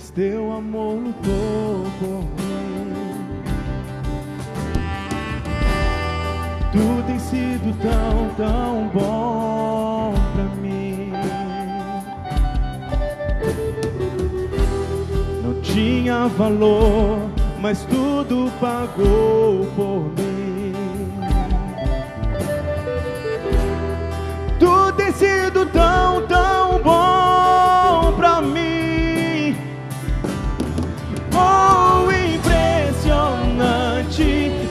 mas teu amor lutou por mim. Tu tens sido tão, tão bom pra mim. Não tinha valor, mas tudo pagou por mim. Tu tens sido tão, tão bom pra mim. Oh, impressionante,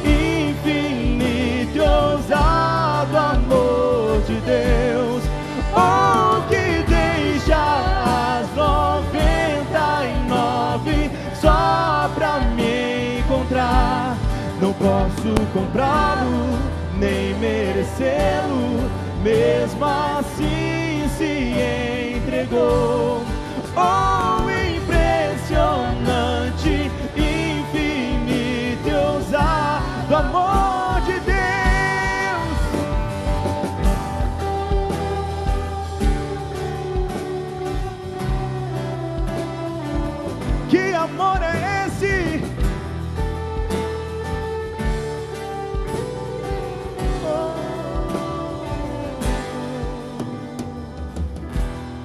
infinito e ousado amor de Deus. Oh, que deixa as 99 só pra me encontrar. Não posso comprá-lo, nem merecê-lo, mesmo assim se entregou. Oh, impressionante, infinito e ousado amor de Deus. Que amor é esse?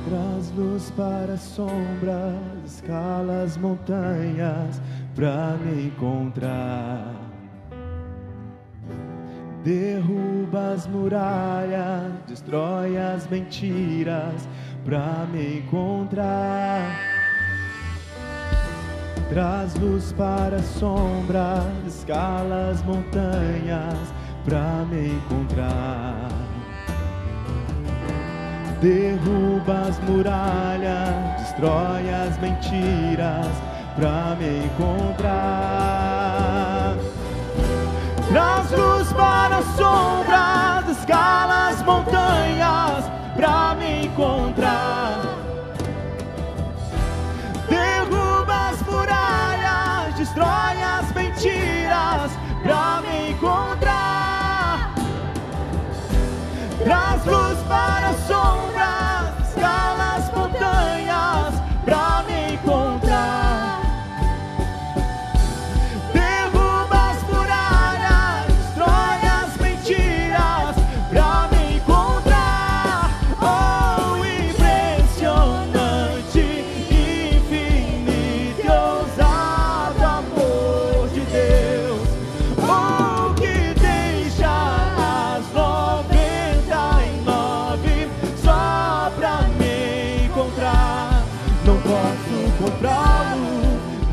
Traz luz para as sombras, escala as montanhas pra me encontrar. Derruba as muralhas, destrói as mentiras pra me encontrar. Traz luz para as sombras, escala as montanhas pra me encontrar. Derruba as muralhas, destrói as mentiras pra me encontrar. Traz luz para as sombras, escala as montanhas pra me encontrar. Derruba as muralhas, destrói as mentiras pra me encontrar. Traz luz para as sombras, escala as montanhas pra me encontrar. Derruba as muralhas, destrói as mentiras pra me encontrar. Oh, impressionante, infinito e ousado amor de Deus. Oh, que deixa as 99 só pra me encontrar. Não posso comprá-lo,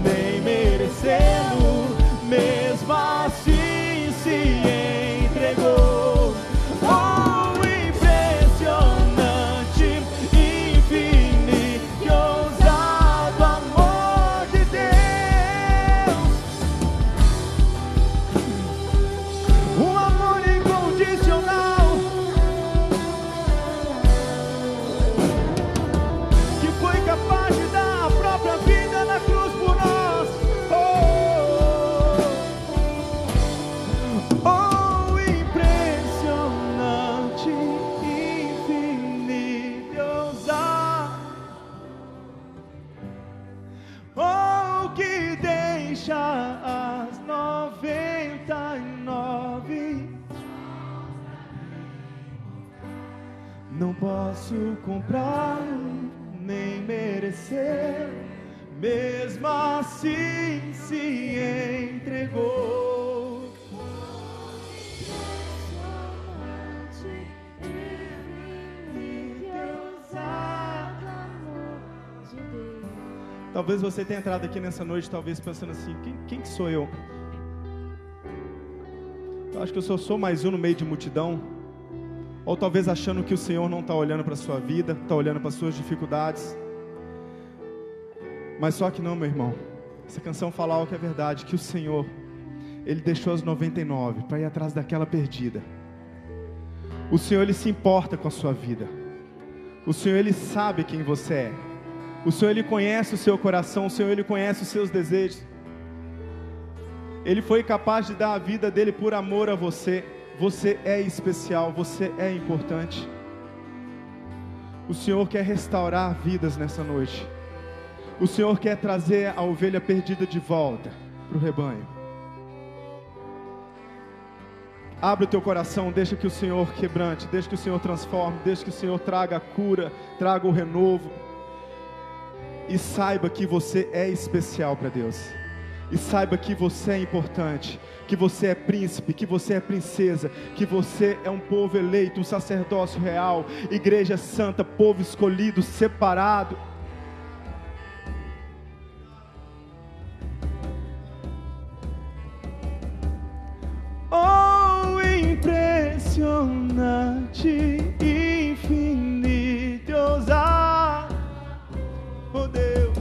nem merecê-lo, mesmo assim se entregou. Oh, impressionante, infinito e ousado amor de Deus. Um amor incondicional que foi capaz de dar a própria vida na cruz por nós. Oh, impressionante, infinito e ousado. Oh, que deixa as 99. Não posso comprar, nem merecer, mesmo assim se entregou. Talvez você tenha entrado aqui nessa noite, talvez pensando assim, quem que sou eu? Eu acho que eu só sou mais um no meio de multidão. Ou talvez achando que o Senhor não está olhando para a sua vida, está olhando para as suas dificuldades. Mas só que não, meu irmão. Essa canção fala algo que é verdade, que o Senhor, Ele deixou as 99 para ir atrás daquela perdida. O Senhor, Ele se importa com a sua vida. O Senhor, Ele sabe quem você é. O Senhor, Ele conhece o seu coração. O Senhor, Ele conhece os seus desejos. Ele foi capaz de dar a vida dEle por amor a você. Você é especial, você é importante. O Senhor quer restaurar vidas nessa noite. O Senhor quer trazer a ovelha perdida de volta para o rebanho. Abre o teu coração, deixa que o Senhor quebrante, deixa que o Senhor transforme, deixa que o Senhor traga a cura, traga o renovo. E saiba que você é especial para Deus. E saiba que você é importante, que você é príncipe, que você é princesa, que você é um povo eleito, um sacerdócio real, igreja santa, povo escolhido, separado. Oh, impressionante, infinito, ousado, oh Deus,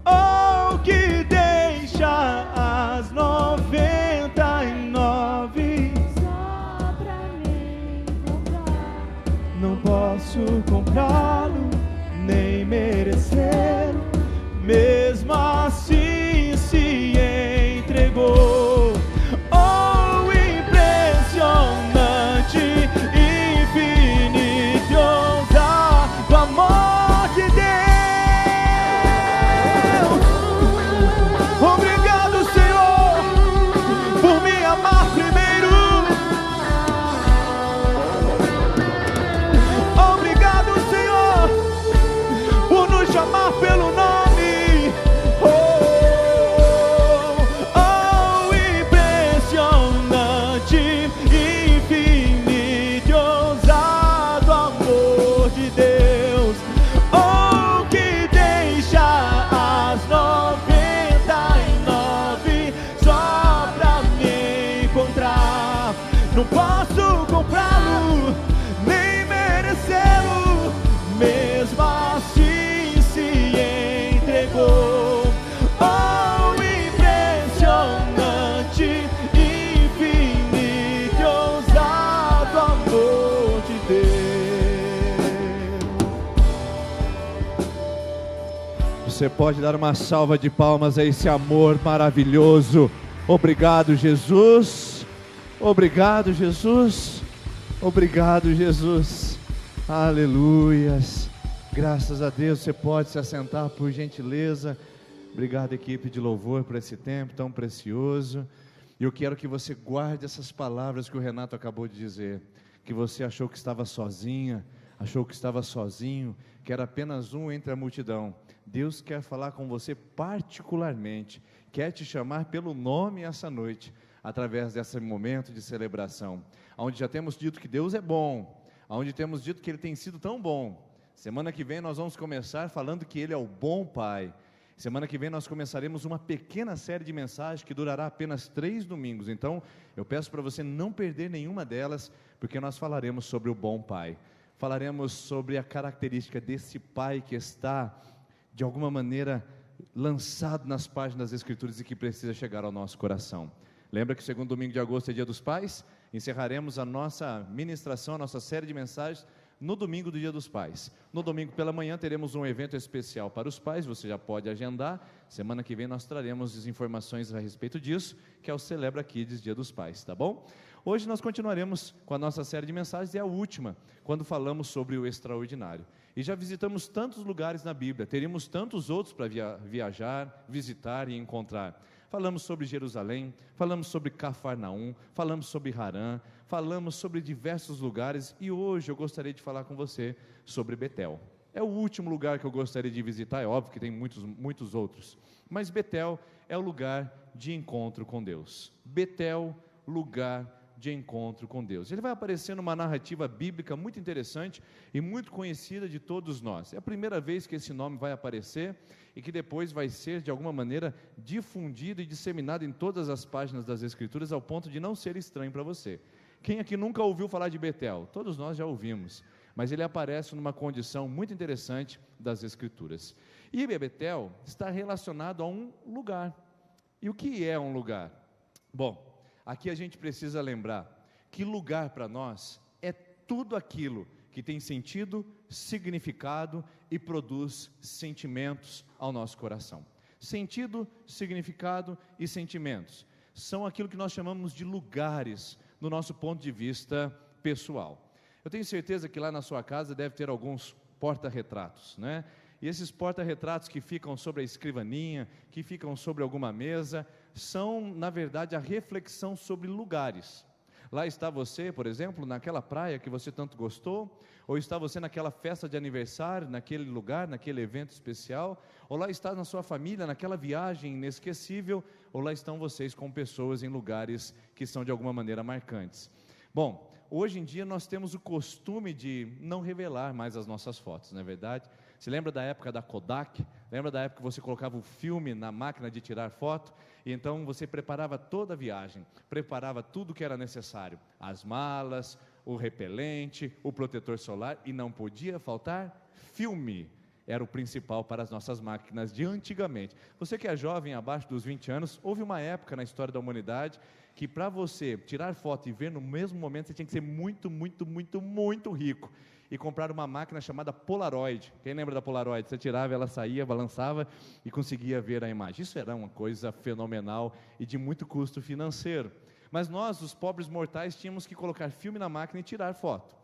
oh, que deixa as 99 só pra me encontrar. Não posso comprá-lo, nem merecê-lo, mesmo assim se entregou. Oh, impressionante, infinito, ousado, amor de Deus. Obrigado, Senhor, por me amar primeiro. Obrigado, Senhor, por nos chamar pelo nome. Oh, impressionante, infinito, ousado, amor de Deus. Oh, que deixa as 99 só pra me encontrar. Não posso comprá-lo, nem merecê-lo, mesmo assim se entregou. Oh, impressionante, infinito, ousado, amor de Deus. Você pode dar uma salva de palmas a esse amor maravilhoso. Obrigado, Jesus. Obrigado, Jesus. Obrigado, Jesus. Aleluias. Graças a Deus. Você pode se assentar, por gentileza. Obrigado, equipe de louvor, por esse tempo tão precioso. E eu quero que você guarde essas palavras que o Renato acabou de dizer. Que você achou que estava sozinha, achou que estava sozinho, que era apenas um entre a multidão. Deus quer falar com você particularmente, quer te chamar pelo nome essa noite, através desse momento de celebração, onde já temos dito que Deus é bom, onde temos dito que Ele tem sido tão bom. Semana que vem nós vamos começar falando que Ele é o bom Pai. Semana que vem nós começaremos uma pequena série de mensagens que durará apenas 3 domingos. Então, eu peço para você não perder nenhuma delas, porque nós falaremos sobre o bom Pai. Falaremos sobre a característica desse Pai que está, de alguma maneira, lançado nas páginas das Escrituras e que precisa chegar ao nosso coração. Lembra que o segundo domingo de agosto é Dia dos Pais? Encerraremos a nossa ministração, a nossa série de mensagens no domingo do Dia dos Pais. No domingo pela manhã teremos um evento especial para os pais, você já pode agendar. Semana que vem nós traremos as informações a respeito disso, que é o Celebra Kids Dia dos Pais, tá bom? Hoje nós continuaremos com a nossa série de mensagens, e a última, quando falamos sobre o extraordinário. E já visitamos tantos lugares na Bíblia, teríamos tantos outros para viajar, visitar e encontrar. Falamos sobre Jerusalém, falamos sobre Cafarnaum, falamos sobre Harã, falamos sobre diversos lugares, e hoje eu gostaria de falar com você sobre Betel. É o último lugar que eu gostaria de visitar, é óbvio que tem muitos outros, mas Betel é o lugar de encontro com Deus. Betel, lugar de encontro com Deus. Ele vai aparecer numa narrativa bíblica muito interessante e muito conhecida de todos nós. É a primeira vez que esse nome vai aparecer e que depois vai ser, de alguma maneira, difundido e disseminado em todas as páginas das Escrituras, ao ponto de não ser estranho para você. Quem aqui nunca ouviu falar de Betel? Todos nós já ouvimos, mas ele aparece numa condição muito interessante das Escrituras. E Betel está relacionado a um lugar. E o que é um lugar? Bom, aqui a gente precisa lembrar que lugar para nós é tudo aquilo que tem sentido, significado e produz sentimentos ao nosso coração. Sentido, significado e sentimentos são aquilo que nós chamamos de lugares no nosso ponto de vista pessoal. Eu tenho certeza que lá na sua casa deve ter alguns porta-retratos, né? E esses porta-retratos que ficam sobre a escrivaninha, que ficam sobre alguma mesa, são, na verdade, a reflexão sobre lugares. Lá está você, por exemplo, naquela praia que você tanto gostou, ou está você naquela festa de aniversário, naquele lugar, naquele evento especial, ou lá está na sua família, naquela viagem inesquecível, ou lá estão vocês com pessoas em lugares que são de alguma maneira marcantes. Bom, hoje em dia nós temos o costume de não revelar mais as nossas fotos, não é verdade? Você lembra da época da Kodak? Lembra da época que você colocava o filme na máquina de tirar foto? E então você preparava toda a viagem, preparava tudo que era necessário, as malas, o repelente, o protetor solar, e não podia faltar filme. Era o principal para as nossas máquinas de antigamente. Você que é jovem, abaixo dos 20 anos, houve uma época na história da humanidade que para você tirar foto e ver no mesmo momento, você tinha que ser muito rico e comprar uma máquina chamada Polaroid. Quem lembra da Polaroid? Você tirava, ela saía, balançava e conseguia ver a imagem. Isso era uma coisa fenomenal e de muito custo financeiro. Mas nós, os pobres mortais, tínhamos que colocar filme na máquina e tirar foto.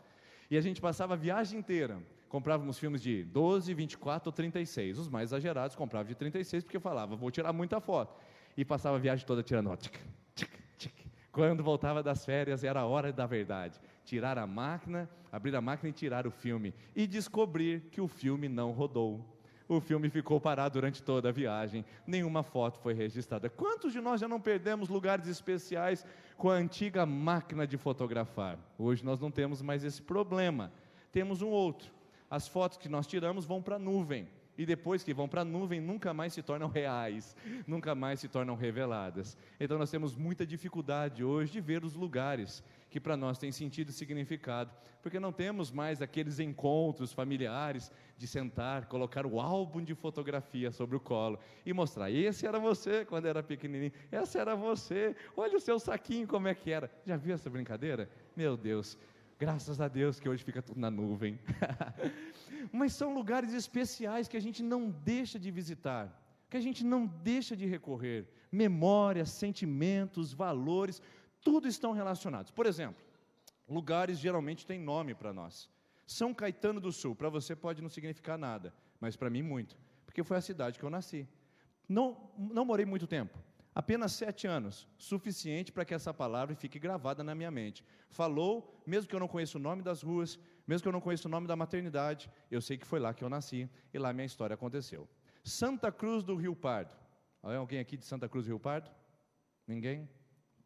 E a gente passava a viagem inteira. Comprávamos filmes de 12, 24 ou 36. Os mais exagerados compravam de 36 porque eu falava, vou tirar muita foto. E passava a viagem toda tirando ó, tic, tic, tic. Quando voltava das férias era a hora da verdade. Tirar a máquina, abrir a máquina e tirar o filme. E descobrir que o filme não rodou. O filme ficou parado durante toda a viagem. Nenhuma foto foi registrada. Quantos de nós já não perdemos lugares especiais com a antiga máquina de fotografar? Hoje nós não temos mais esse problema. Temos um outro. As fotos que nós tiramos vão para a nuvem, e depois que vão para a nuvem, nunca mais se tornam reais, nunca mais se tornam reveladas. Então nós temos muita dificuldade hoje de ver os lugares que para nós têm sentido e significado, porque não temos mais aqueles encontros familiares de sentar, colocar o álbum de fotografia sobre o colo e mostrar, esse era você quando era pequenininho, essa era você, olha o seu saquinho como é que era. Já viu essa brincadeira? Meu Deus, graças a Deus que hoje fica tudo na nuvem. Mas são lugares especiais que a gente não deixa de visitar, que a gente não deixa de recorrer. Memórias, sentimentos, valores, tudo estão relacionados. Por exemplo, lugares geralmente têm nome para nós. São Caetano do Sul, para você pode não significar nada, mas para mim muito, porque foi a cidade que eu nasci. Não morei muito tempo. Apenas 7 anos, suficiente para que essa palavra fique gravada na minha mente. Falou, mesmo que eu não conheça o nome das ruas, mesmo que eu não conheça o nome da maternidade, eu sei que foi lá que eu nasci e lá minha história aconteceu. Santa Cruz do Rio Pardo. Alguém aqui de Santa Cruz do Rio Pardo? Ninguém?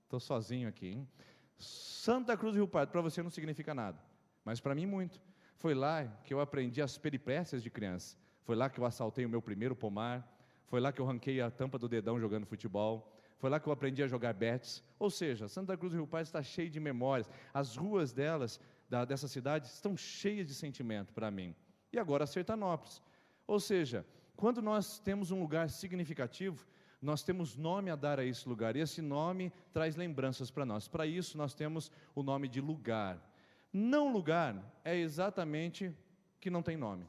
Estou sozinho aqui, hein? Santa Cruz do Rio Pardo, para você não significa nada, mas para mim muito. Foi lá que eu aprendi as peripécias de criança. Foi lá que eu assaltei o meu primeiro pomar. Foi lá que eu ranquei a tampa do dedão jogando futebol. Foi lá que eu aprendi a jogar betes. Ou seja, Santa Cruz do Rio Pardo está cheia de memórias. As ruas dessa cidade estão cheias de sentimento para mim. E agora Sertanópolis. Ou seja, quando nós temos um lugar significativo, nós temos nome a dar a esse lugar. E esse nome traz lembranças para nós. Para isso nós temos o nome de lugar. Não lugar é exatamente que não tem nome.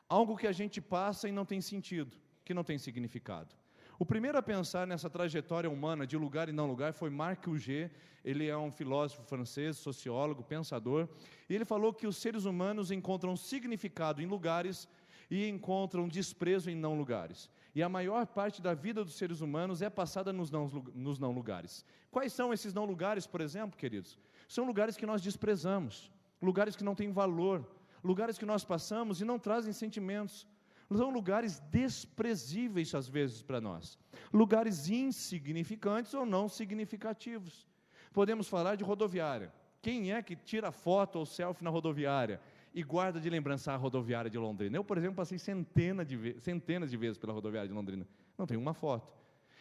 Algo que a gente passa e não tem sentido, que não tem significado. O primeiro a pensar nessa trajetória humana de lugar e não lugar foi Marc Augé. Ele é um filósofo francês, sociólogo, pensador, e ele falou que os seres humanos encontram significado em lugares e encontram desprezo em não lugares. E a maior parte da vida dos seres humanos é passada nos não lugares. Quais são esses não lugares, por exemplo, queridos? São lugares que nós desprezamos, lugares que não têm valor, lugares que nós passamos e não trazem sentimentos. São lugares desprezíveis às vezes para nós, lugares insignificantes ou não significativos. Podemos falar de rodoviária. Quem é que tira foto ou selfie na rodoviária e guarda de lembrança a rodoviária de Londrina? Eu, por exemplo, passei centenas de vezes pela rodoviária de Londrina, não tenho uma foto.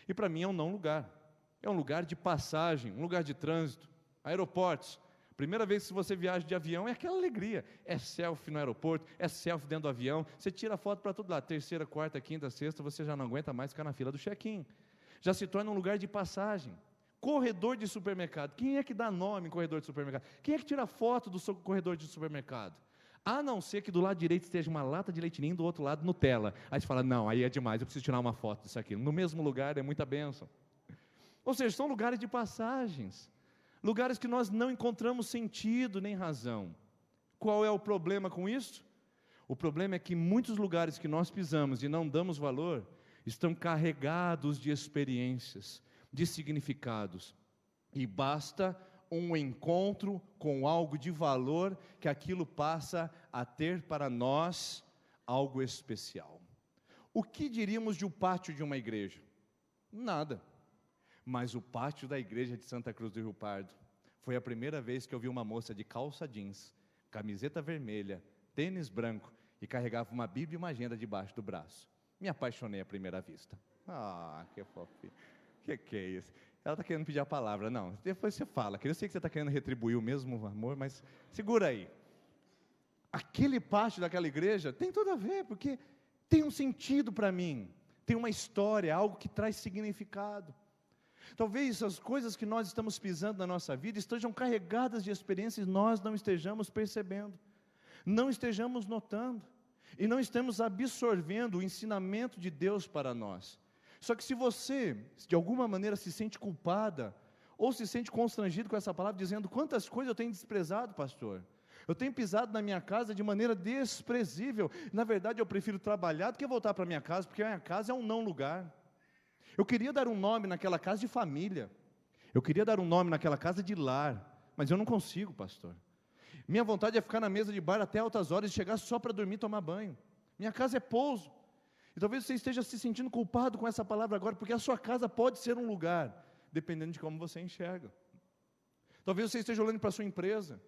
E para mim é um não lugar, é um lugar de passagem, um lugar de trânsito, aeroportos. Primeira vez que você viaja de avião é aquela alegria, é selfie no aeroporto, é selfie dentro do avião, você tira foto para todo lado, terceira, quarta, quinta, sexta, você já não aguenta mais ficar na fila do check-in, já se torna um lugar de passagem. Corredor de supermercado, quem é que dá nome em corredor de supermercado? Quem é que tira foto do corredor de supermercado? A não ser que do lado direito esteja uma lata de leite ninho, do outro lado Nutella, aí você fala, não, aí é demais, eu preciso tirar uma foto disso aqui, no mesmo lugar é muita bênção. Ou seja, são lugares de passagens, lugares que nós não encontramos sentido nem razão. Qual é o problema com isso? O problema é que muitos lugares que nós pisamos e não damos valor, estão carregados de experiências, de significados. E basta um encontro com algo de valor, que aquilo passa a ter para nós algo especial. O que diríamos de um pátio de uma igreja? Nada. Mas o pátio da igreja de Santa Cruz do Rio Pardo, foi a primeira vez que eu vi uma moça de calça jeans, camiseta vermelha, tênis branco, e carregava uma Bíblia e uma agenda debaixo do braço. Me apaixonei à primeira vista. Ah, que fofinho. Que é isso? Ela está querendo pedir a palavra. Não, depois você fala. Eu sei que você está querendo retribuir o mesmo amor, mas segura aí. Aquele pátio daquela igreja tem tudo a ver, porque tem um sentido para mim, tem uma história, algo que traz significado. Talvez as coisas que nós estamos pisando na nossa vida estejam carregadas de experiências e nós não estejamos percebendo, não estejamos notando, e não estamos absorvendo o ensinamento de Deus para nós. Só que se você, de alguma maneira, se sente culpada, ou se sente constrangido com essa palavra, dizendo: quantas coisas eu tenho desprezado, pastor, eu tenho pisado na minha casa de maneira desprezível, na verdade eu prefiro trabalhar do que voltar para a minha casa, porque a minha casa é um não lugar. Eu queria dar um nome naquela casa de família, eu queria dar um nome naquela casa de lar, mas eu não consigo, pastor. Minha vontade é ficar na mesa de bar até altas horas e chegar só para dormir e tomar banho. Minha casa é pouso. E talvez você esteja se sentindo culpado com essa palavra agora, porque a sua casa pode ser um lugar, dependendo de como você enxerga. Talvez você esteja olhando para a sua empresa,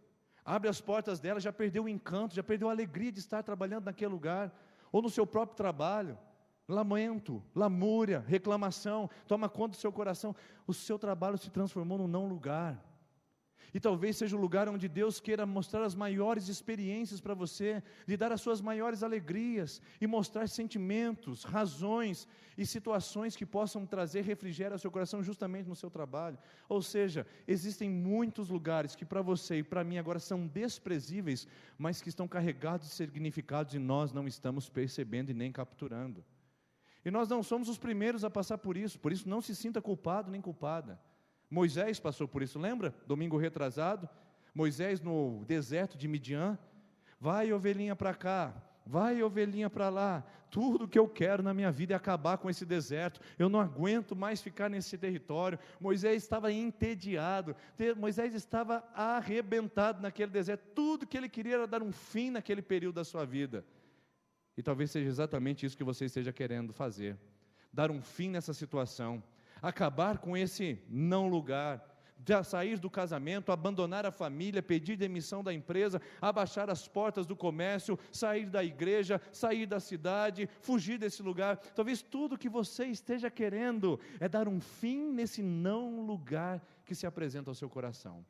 abre as portas dela, já perdeu o encanto, já perdeu a alegria de estar trabalhando naquele lugar, ou no seu próprio trabalho. Lamento, lamúria, reclamação, toma conta do seu coração. O seu trabalho se transformou num não lugar. E talvez seja o lugar onde Deus queira mostrar as maiores experiências para você, lhe dar as suas maiores alegrias, e mostrar sentimentos, razões e situações que possam trazer refrigério ao seu coração justamente no seu trabalho. Ou seja, existem muitos lugares que para você e para mim agora são desprezíveis, mas que estão carregados de significados e nós não estamos percebendo e nem capturando. E nós não somos os primeiros a passar por isso não se sinta culpado nem culpada. Moisés passou por isso, lembra? Domingo retrasado, Moisés no deserto de Midian, vai ovelhinha para cá, vai ovelhinha para lá, tudo que eu quero na minha vida é acabar com esse deserto, eu não aguento mais ficar nesse território. Moisés estava entediado, Moisés estava arrebentado naquele deserto, tudo que ele queria era dar um fim naquele período da sua vida, e talvez seja exatamente isso que você esteja querendo fazer, dar um fim nessa situação, acabar com esse não lugar, sair do casamento, abandonar a família, pedir demissão da empresa, abaixar as portas do comércio, sair da igreja, sair da cidade, fugir desse lugar. Talvez tudo que você esteja querendo é dar um fim nesse não lugar que se apresenta ao seu coração.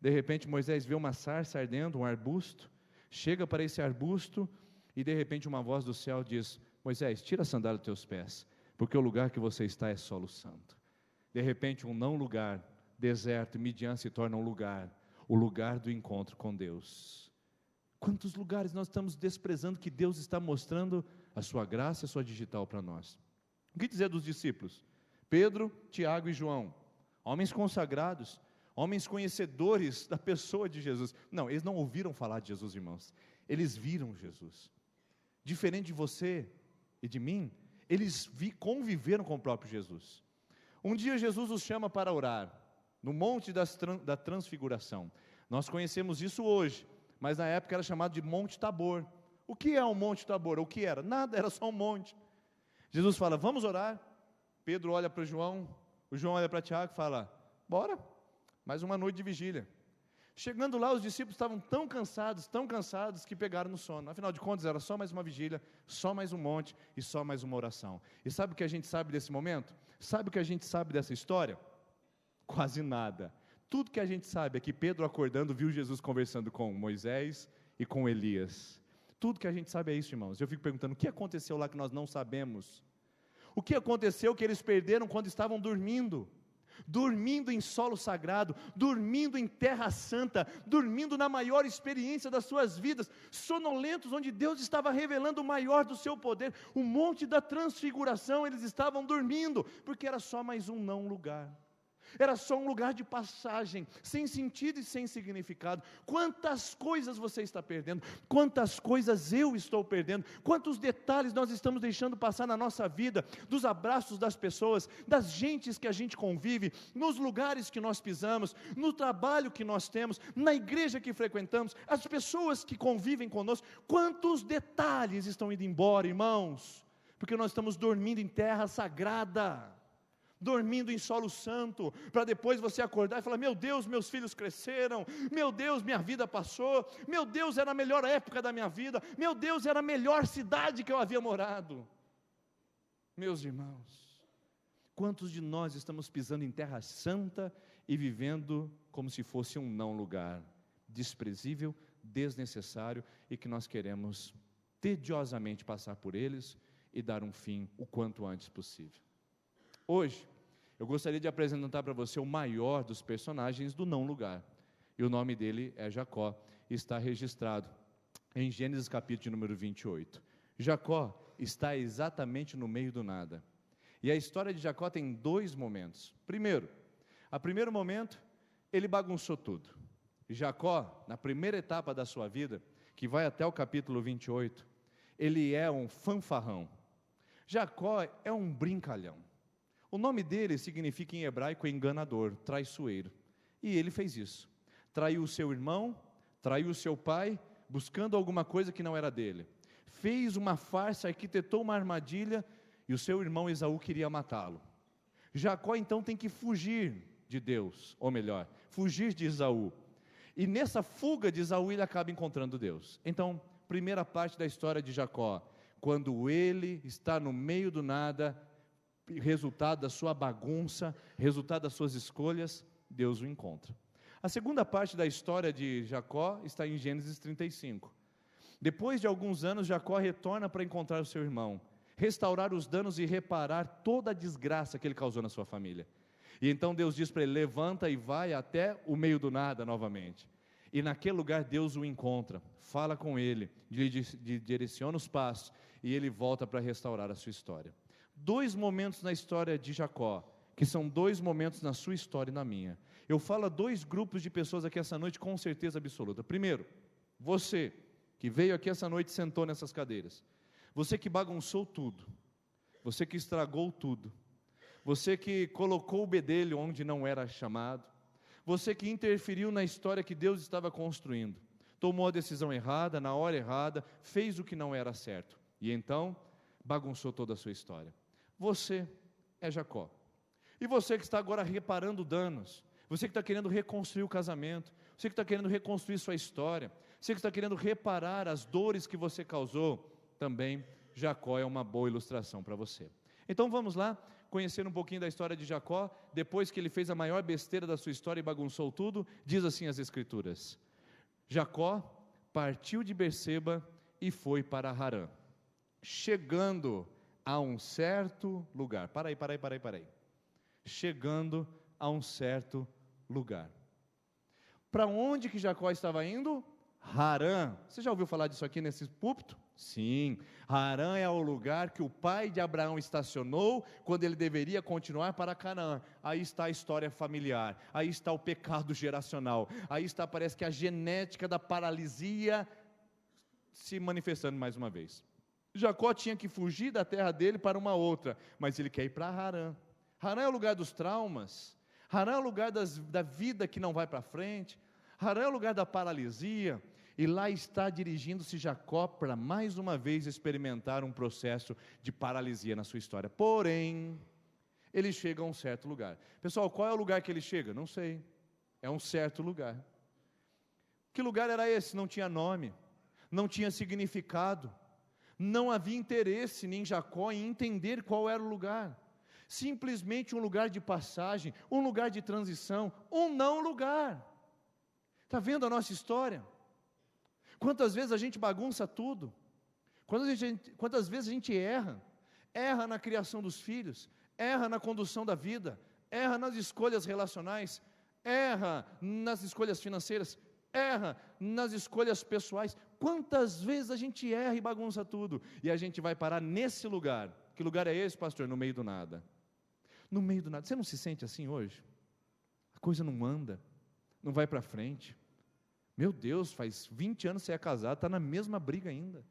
De repente Moisés vê uma sarça ardendo, um arbusto, chega para esse arbusto e de repente uma voz do céu diz: Moisés, tira a sandália dos teus pés, porque o lugar que você está é solo santo. De repente um não lugar, deserto, Midian se torna um lugar, o lugar do encontro com Deus. Quantos lugares nós estamos desprezando que Deus está mostrando a sua graça e a sua digital para nós? O que dizer dos discípulos? Pedro, Tiago e João, homens consagrados, homens conhecedores da pessoa de Jesus. Não, eles não ouviram falar de Jesus, irmãos, eles viram Jesus. Diferente de você e de mim, eles conviveram com o próprio Jesus. Um dia Jesus os chama para orar, no Monte da Transfiguração. Nós conhecemos isso hoje, mas na época era chamado de Monte Tabor. O que é o Monte Tabor? O que era? Nada, era só um monte. Jesus fala: vamos orar. Pedro olha para João, o João olha para Tiago e fala: bora, mais uma noite de vigília. Chegando lá, os discípulos estavam tão cansados que pegaram no sono. Afinal de contas, era só mais uma vigília, só mais um monte e só mais uma oração. E sabe o que a gente sabe desse momento? Sabe o que a gente sabe dessa história? Quase nada. Tudo que a gente sabe é que Pedro, acordando, viu Jesus conversando com Moisés e com Elias. Tudo que a gente sabe é isso, irmãos. Eu fico perguntando: o que aconteceu lá que nós não sabemos? O que aconteceu que eles perderam quando estavam dormindo? Dormindo em solo sagrado, dormindo em terra santa, dormindo na maior experiência das suas vidas, sonolentos, onde Deus estava revelando o maior do seu poder, o Monte da Transfiguração. Eles estavam dormindo, porque era só mais um não lugar. Era só um lugar de passagem, sem sentido e sem significado. Quantas coisas você está perdendo, quantas coisas eu estou perdendo, quantos detalhes nós estamos deixando passar na nossa vida, dos abraços das pessoas, das gentes que a gente convive, nos lugares que nós pisamos, no trabalho que nós temos, na igreja que frequentamos, as pessoas que convivem conosco. Quantos detalhes estão indo embora, irmãos, porque nós estamos dormindo em terra sagrada, dormindo em solo santo, para depois você acordar e falar: meu Deus, meus filhos cresceram, meu Deus, minha vida passou, meu Deus, era a melhor época da minha vida, meu Deus, era a melhor cidade que eu havia morado. Meus irmãos, quantos de nós estamos pisando em terra santa e vivendo como se fosse um não lugar, desprezível, desnecessário, e que nós queremos tediosamente passar por eles e dar um fim o quanto antes possível. Hoje, eu gostaria de apresentar para você o maior dos personagens do não lugar, e o nome dele é Jacó, e está registrado em Gênesis capítulo de número 28. Jacó está exatamente no meio do nada, e a história de Jacó tem dois momentos. Primeiro, a primeiro momento, ele bagunçou tudo. Jacó, na primeira etapa da sua vida, que vai até o capítulo 28, ele é um fanfarrão. Jacó é um brincalhão. O nome dele significa em hebraico enganador, traiçoeiro. E ele fez isso. Traiu o seu irmão, traiu o seu pai, buscando alguma coisa que não era dele. Fez uma farsa, arquitetou uma armadilha, e o seu irmão Esaú queria matá-lo. Jacó então tem que fugir de Deus, ou melhor, fugir de Esaú. E nessa fuga de Esaú ele acaba encontrando Deus. Então, primeira parte da história de Jacó, quando ele está no meio do nada, resultado da sua bagunça, resultado das suas escolhas, Deus o encontra. A segunda parte da história de Jacó está em Gênesis 35. Depois de alguns anos, Jacó retorna para encontrar o seu irmão, restaurar os danos e reparar toda a desgraça que ele causou na sua família. E então Deus diz para ele: levanta e vai até o meio do nada novamente. E naquele lugar Deus o encontra, fala com ele, lhe direciona os passos, e ele volta para restaurar a sua história. Dois momentos na história de Jacó, que são dois momentos na sua história e na minha. Eu falo a dois grupos de pessoas aqui essa noite com certeza absoluta. Primeiro, você que veio aqui essa noite e sentou nessas cadeiras, você que bagunçou tudo, você que estragou tudo, você que colocou o bedelho onde não era chamado, você que interferiu na história que Deus estava construindo, tomou a decisão errada, na hora errada, fez o que não era certo, e então bagunçou toda a sua história. Você é Jacó. E você que está agora reparando danos, você que está querendo reconstruir o casamento, você que está querendo reconstruir sua história, você que está querendo reparar as dores que você causou, também Jacó é uma boa ilustração para você. Então vamos lá, conhecer um pouquinho da história de Jacó, depois que ele fez a maior besteira da sua história e bagunçou tudo. Diz assim as Escrituras: Jacó partiu de Berseba e foi para Harã, chegando a um certo lugar. Para aí. Chegando a um certo lugar. Para onde que Jacó estava indo? Harã. Você já ouviu falar disso aqui nesse púlpito? Sim, Harã é o lugar que o pai de Abraão estacionou quando ele deveria continuar para Canaã. Aí está a história familiar, aí está o pecado geracional, aí está, parece que a genética da paralisia se manifestando mais uma vez. Jacó tinha que fugir da terra dele para uma outra, mas ele quer ir para Harã. Harã é o lugar dos traumas, Harã é o lugar da vida que não vai para frente, Harã é o lugar da paralisia, e lá está dirigindo-se Jacó para mais uma vez experimentar um processo de paralisia na sua história. Porém, ele chega a um certo lugar. Pessoal, qual é o lugar que ele chega? Não sei, é um certo lugar. Que lugar era esse? Não tinha nome, não tinha significado, não havia interesse em Jacó em entender qual era o lugar. Simplesmente um lugar de passagem, um lugar de transição, um não lugar. Está vendo a nossa história? Quantas vezes a gente bagunça tudo, quantas vezes a gente erra na criação dos filhos, erra na condução da vida, erra nas escolhas relacionais, erra nas escolhas financeiras, erra nas escolhas pessoais. Quantas vezes a gente erra e bagunça tudo, e a gente vai parar nesse lugar. Que lugar é esse, pastor? No meio do nada. No meio do nada. Você não se sente assim hoje? coisa não anda, não vai para frente. Meu Deus, faz 20 anos que você é casado, está na mesma briga ainda,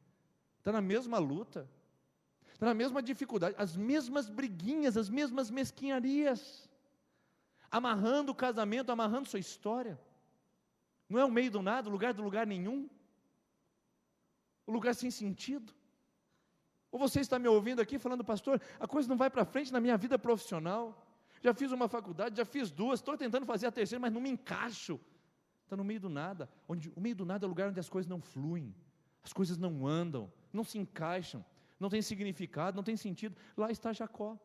está na mesma luta, está na mesma dificuldade, as mesmas briguinhas, as mesmas mesquinharias, amarrando o casamento, amarrando sua história. Não é o meio do nada, o lugar do lugar nenhum, o lugar sem sentido. Ou você está me ouvindo aqui falando, pastor, a coisa não vai para frente na minha vida profissional, já fiz uma faculdade, já fiz duas, estou tentando fazer a terceira, mas não me encaixo. Está no meio do nada, o meio do nada é o lugar onde as coisas não fluem, as coisas não andam, não se encaixam, não tem significado, não tem sentido. Lá está Jacó.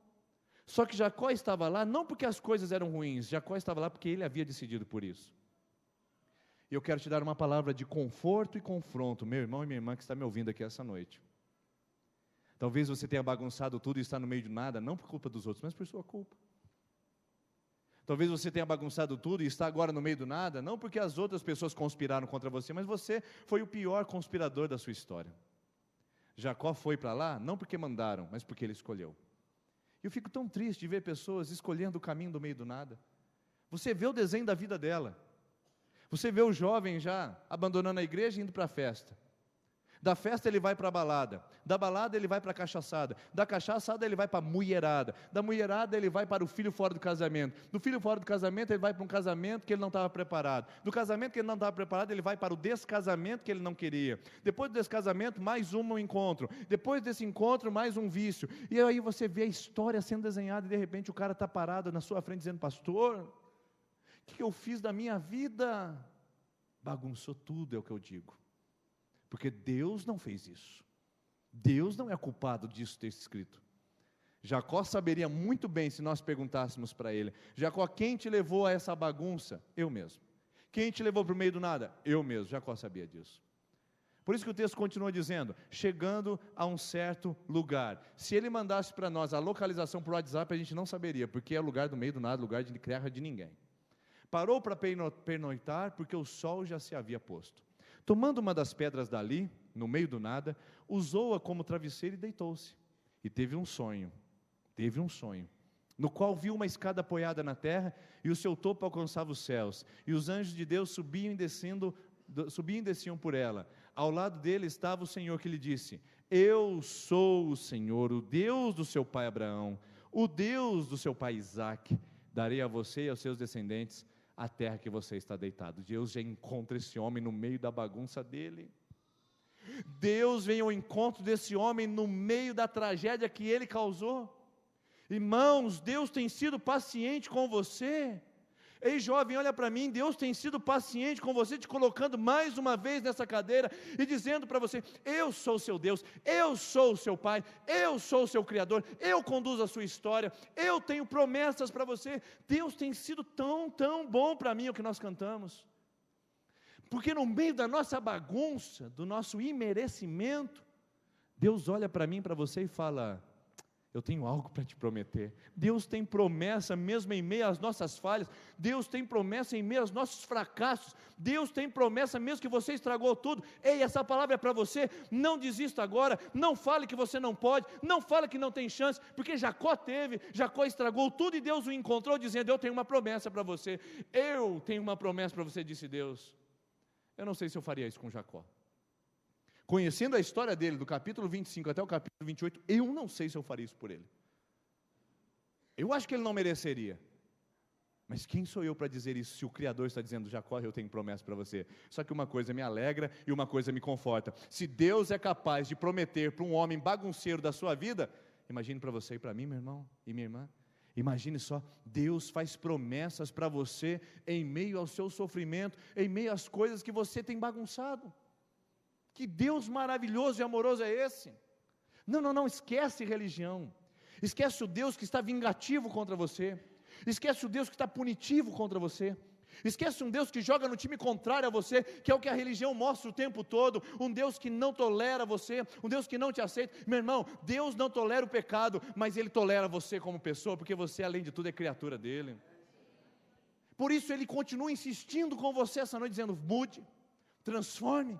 Só que Jacó estava lá não porque as coisas eram ruins, Jacó estava lá porque ele havia decidido por isso. E eu quero te dar uma palavra de conforto e confronto, meu irmão e minha irmã que está me ouvindo aqui essa noite. Talvez você tenha bagunçado tudo e está no meio de nada, não por culpa dos outros, mas por sua culpa. Talvez você tenha bagunçado tudo e está agora no meio do nada, não porque as outras pessoas conspiraram contra você, mas você foi o pior conspirador da sua história. Jacó foi para lá, não porque mandaram, mas porque ele escolheu. Eu fico tão triste de ver pessoas escolhendo o caminho do meio do nada. Você vê o desenho da vida dela. Você vê o jovem já abandonando a igreja e indo para a festa. Da festa ele vai para a balada, da balada ele vai para a cachaçada, da cachaçada ele vai para a mulherada, da mulherada ele vai para o filho fora do casamento, do filho fora do casamento ele vai para um casamento que ele não estava preparado, do casamento que ele não estava preparado ele vai para o descasamento que ele não queria, depois do descasamento mais um encontro, depois desse encontro mais um vício, e aí você vê a história sendo desenhada e de repente o cara está parado na sua frente dizendo, pastor, o que eu fiz da minha vida? Bagunçou tudo, é o que eu digo. Porque Deus não fez isso. Deus não é culpado disso ter escrito. Jacó saberia muito bem se nós perguntássemos para ele, Jacó, quem te levou a essa bagunça? Eu mesmo. Quem te levou para o meio do nada? Eu mesmo. Jacó sabia disso. Por isso que o texto continua dizendo, chegando a um certo lugar. Se ele mandasse para nós a localização por WhatsApp, a gente não saberia, porque é lugar do meio do nada, lugar de terra de ninguém. Parou para pernoitar, porque o sol já se havia posto. Tomando uma das pedras dali, no meio do nada, usou-a como travesseiro e deitou-se. E teve um sonho, no qual viu uma escada apoiada na terra, e o seu topo alcançava os céus, e os anjos de Deus subiam e desciam por ela. Ao lado dele estava o Senhor que lhe disse, eu sou o Senhor, o Deus do seu pai Abraão, o Deus do seu pai Isaque, darei a você e aos seus descendentes a terra que você está deitado. Deus já encontra esse homem no meio da bagunça dele. Deus vem ao encontro desse homem no meio da tragédia que ele causou. Irmãos, Deus tem sido paciente com você. Ei jovem, olha para mim, Deus tem sido paciente com você, te colocando mais uma vez nessa cadeira e dizendo para você, eu sou o seu Deus, eu sou o seu Pai, eu sou o seu Criador, eu conduzo a sua história, eu tenho promessas para você. Deus tem sido tão bom para mim, o que nós cantamos, porque no meio da nossa bagunça, do nosso imerecimento, Deus olha para mim, para você e fala, eu tenho algo para te prometer. Deus tem promessa mesmo em meio às nossas falhas, Deus tem promessa em meio aos nossos fracassos, Deus tem promessa mesmo que você estragou tudo. Ei, essa palavra é para você, não desista agora, não fale que você não pode, não fale que não tem chance, porque Jacó estragou tudo e Deus o encontrou dizendo, eu tenho uma promessa para você, eu tenho uma promessa para você, disse Deus. Eu não sei se eu faria isso com Jacó. Conhecendo a história dele, do capítulo 25 até o capítulo 28, eu não sei se eu faria isso por ele. Eu acho que ele não mereceria. Mas quem sou eu para dizer isso, se o Criador está dizendo, Jacó, eu tenho promessa para você. Só que uma coisa me alegra e uma coisa me conforta. Se Deus é capaz de prometer para um homem bagunceiro da sua vida, imagine para você e para mim, meu irmão e minha irmã. Imagine só, Deus faz promessas para você em meio ao seu sofrimento, em meio às coisas que você tem bagunçado. Que Deus maravilhoso e amoroso é esse? Não, esquece religião, esquece o Deus que está vingativo contra você, esquece o Deus que está punitivo contra você, esquece um Deus que joga no time contrário a você, que é o que a religião mostra o tempo todo, um Deus que não tolera você, um Deus que não te aceita. Meu irmão, Deus não tolera o pecado, mas Ele tolera você como pessoa, porque você além de tudo é criatura dEle. Por isso Ele continua insistindo com você essa noite, dizendo, mude, transforme.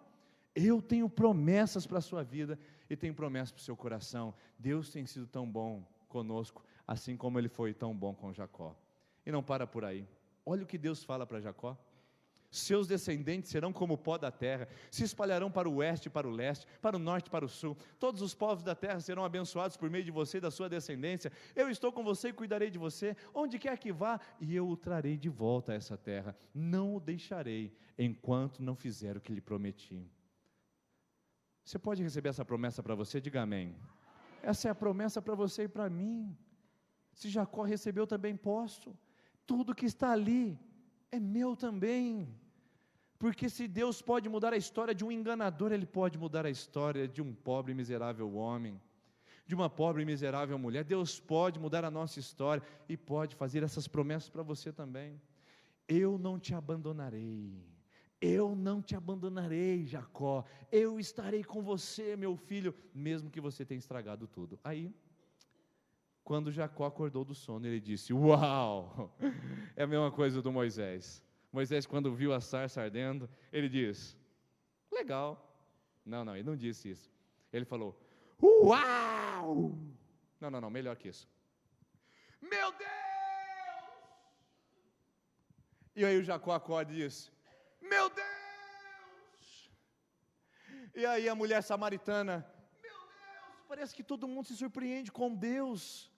Eu tenho promessas para a sua vida e tenho promessas para o seu coração. Deus tem sido tão bom conosco, assim como Ele foi tão bom com Jacó. E não para por aí. Olha o que Deus fala para Jacó: seus descendentes serão como o pó da terra, se espalharão para o oeste e para o leste, para o norte e para o sul. Todos os povos da terra serão abençoados por meio de você e da sua descendência. Eu estou com você e cuidarei de você, onde quer que vá, e eu o trarei de volta a essa terra. Não o deixarei, enquanto não fizer o que lhe prometi. Você pode receber essa promessa para você? Diga amém. Essa é a promessa para você e para mim. Se Jacó recebeu, também posso. Tudo que está ali é meu também, porque se Deus pode mudar a história de um enganador, Ele pode mudar a história de um pobre e miserável homem, de uma pobre e miserável mulher. Deus pode mudar a nossa história e pode fazer essas promessas para você também. Eu não te abandonarei, eu não te abandonarei, Jacó, eu estarei com você, meu filho, mesmo que você tenha estragado tudo. Aí, quando Jacó acordou do sono, ele disse: uau, é a mesma coisa do Moisés. Moisés, quando viu a sarça ardendo, ele diz: legal. Não, ele não disse isso. Ele falou: uau. Não, melhor que isso. Meu Deus! E aí o Jacó acorda e diz: meu Deus! E aí a mulher samaritana: meu Deus! Parece que todo mundo se surpreende com Deus,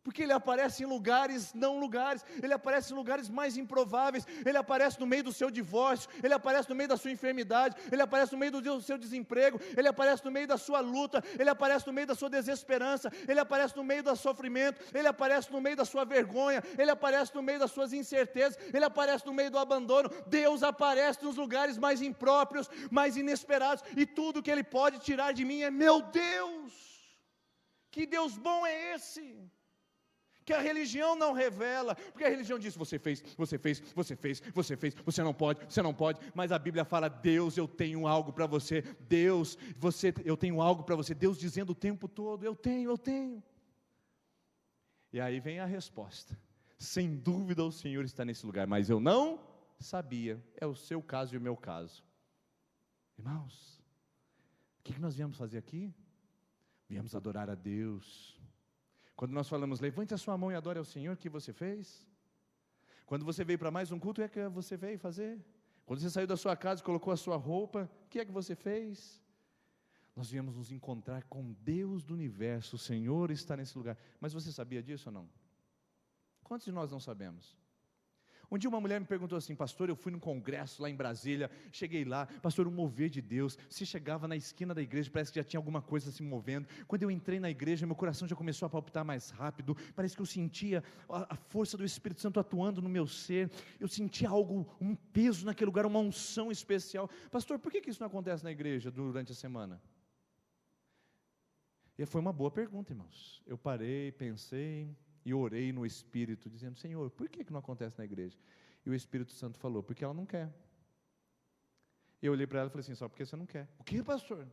porque Ele aparece em lugares, não lugares, Ele aparece em lugares mais improváveis. Ele aparece no meio do seu divórcio, Ele aparece no meio da sua enfermidade, Ele aparece no meio do seu desemprego, Ele aparece no meio da sua luta, Ele aparece no meio da sua desesperança, Ele aparece no meio do sofrimento, Ele aparece no meio da sua vergonha, Ele aparece no meio das suas incertezas, Ele aparece no meio do abandono. Deus aparece nos lugares mais impróprios, mais inesperados, e tudo que Ele pode tirar de mim é: meu Deus, que Deus bom é esse? Que a religião não revela, porque a religião diz: você fez, você não pode, mas a Bíblia fala: Deus, eu tenho algo para você, eu tenho algo para você. Deus dizendo o tempo todo: eu tenho. E aí vem a resposta: sem dúvida o Senhor está nesse lugar, mas eu não sabia. É o seu caso e o meu caso. Irmãos, o que nós viemos fazer aqui? Viemos adorar a Deus. Quando nós falamos: levante a sua mão e adore ao Senhor, o que você fez? Quando você veio para mais um culto, o que é que você veio fazer? Quando você saiu da sua casa e colocou a sua roupa, o que é que você fez? Nós viemos nos encontrar com Deus do universo. O Senhor está nesse lugar. Mas você sabia disso ou não? Quantos de nós não sabemos? Um dia uma mulher me perguntou assim: pastor, eu fui num congresso lá em Brasília, cheguei lá, pastor, um mover de Deus. Se chegava na esquina da igreja, parece que já tinha alguma coisa se movendo. Quando eu entrei na igreja, meu coração já começou a palpitar mais rápido, parece que eu sentia a força do Espírito Santo atuando no meu ser, eu sentia algo, um peso naquele lugar, uma unção especial. Pastor, por que isso não acontece na igreja durante a semana? E foi uma boa pergunta, irmãos. Eu parei, pensei e orei no Espírito, dizendo: Senhor, por que não acontece na igreja? E o Espírito Santo falou: porque ela não quer. Eu olhei para ela e falei assim: só porque você não quer. O que, pastor?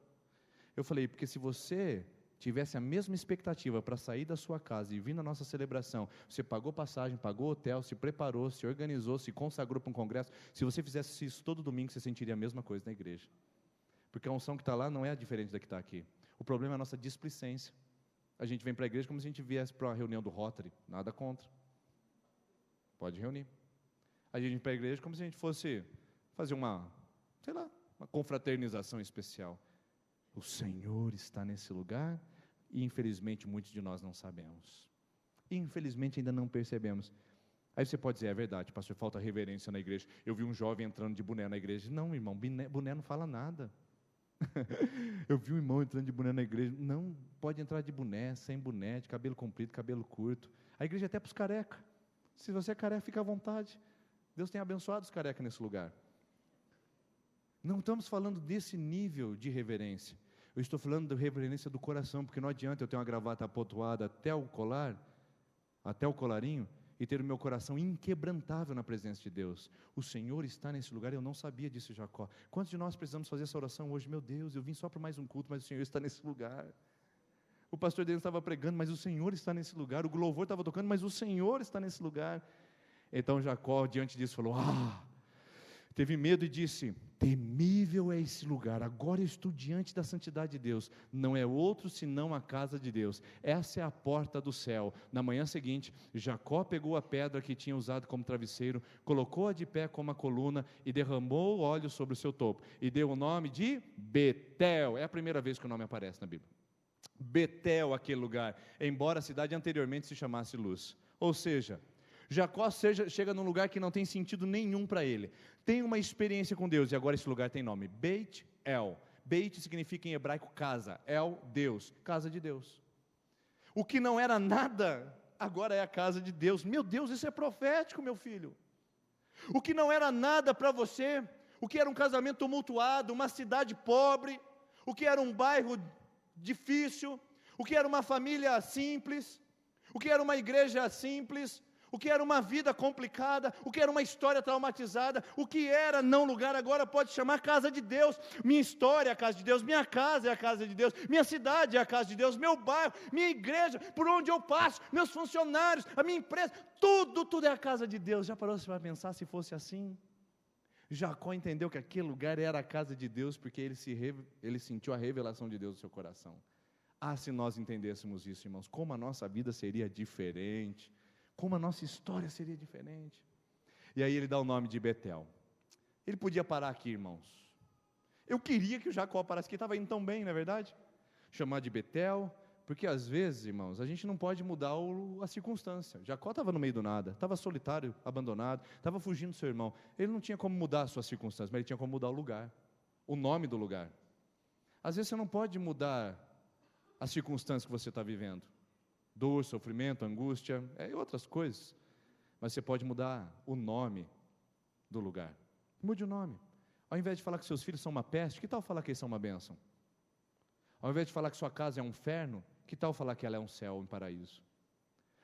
Eu falei: porque se você tivesse a mesma expectativa para sair da sua casa e vir na nossa celebração, você pagou passagem, pagou hotel, se preparou, se organizou, se consagrou para um congresso, se você fizesse isso todo domingo, você sentiria a mesma coisa na igreja. Porque a unção que está lá não é diferente da que está aqui. O problema é a nossa displicência. A gente vem para a igreja como se a gente viesse para uma reunião do Rotary, nada contra, pode reunir. A gente vem para a igreja como se a gente fosse fazer uma confraternização especial. O Senhor está nesse lugar e infelizmente muitos de nós não sabemos. Infelizmente ainda não percebemos. Aí você pode dizer: é verdade, pastor, falta reverência na igreja. Eu vi um jovem entrando de boné na igreja. Não, irmão, boné não fala nada. Eu vi um irmão entrando de boné na igreja. Não, pode entrar de boné, sem boné, de cabelo comprido, cabelo curto. A igreja é até para os careca. Se você é careca, fica à vontade. Deus tem abençoado os carecas nesse lugar. Não estamos falando desse nível de reverência. Eu estou falando da reverência do coração, porque não adianta eu ter uma gravata apotoada até o colar, até o colarinho, e ter o meu coração inquebrantável na presença de Deus. O Senhor está nesse lugar. Eu não sabia disso, Jacó. Quantos de nós precisamos fazer essa oração hoje? Meu Deus, eu vim só para mais um culto, mas o Senhor está nesse lugar. O pastor Denis estava pregando, mas o Senhor está nesse lugar. O louvor estava tocando, mas o Senhor está nesse lugar. Então Jacó, diante disso, falou: teve medo e disse: temível é esse lugar, agora eu estou diante da santidade de Deus, não é outro senão a casa de Deus, essa é a porta do céu. Na manhã seguinte, Jacó pegou a pedra que tinha usado como travesseiro, colocou-a de pé como a coluna e derramou óleo sobre o seu topo, e deu o nome de Betel. É a primeira vez que o nome aparece na Bíblia. Betel, aquele lugar, embora a cidade anteriormente se chamasse Luz. Ou seja, Jacó chega num lugar que não tem sentido nenhum para ele, tem uma experiência com Deus, e agora esse lugar tem nome, Beit El. Beit significa em hebraico casa, El, Deus, casa de Deus. O que não era nada, agora é a casa de Deus. Meu Deus, isso é profético, meu filho. O que não era nada para você, o que era um casamento tumultuado, uma cidade pobre, o que era um bairro difícil, o que era uma família simples, o que era uma igreja simples, o que era uma vida complicada, o que era uma história traumatizada, o que era não lugar, agora pode chamar casa de Deus. Minha história é a casa de Deus, minha casa é a casa de Deus, minha cidade é a casa de Deus, meu bairro, minha igreja, por onde eu passo, meus funcionários, a minha empresa, tudo é a casa de Deus. Já parou para pensar se fosse assim? Jacó entendeu que aquele lugar era a casa de Deus, porque ele sentiu a revelação de Deus no seu coração. Ah, se nós entendêssemos isso, irmãos, como a nossa vida seria diferente, como a nossa história seria diferente. E aí ele dá o nome de Betel. Ele podia parar aqui, irmãos. Eu queria que o Jacó parasse aqui, estava indo tão bem, não é verdade? Chamar de Betel, porque às vezes, irmãos, a gente não pode mudar a circunstância. Jacó estava no meio do nada, estava solitário, abandonado, estava fugindo do seu irmão. Ele não tinha como mudar a sua circunstância, mas ele tinha como mudar o lugar, o nome do lugar. Às vezes você não pode mudar a circunstância que você está vivendo. Dor, sofrimento, angústia, e outras coisas. Mas você pode mudar o nome do lugar. Mude o nome. Ao invés de falar que seus filhos são uma peste, que tal falar que eles são uma bênção? Ao invés de falar que sua casa é um inferno, que tal falar que ela é um céu, um paraíso?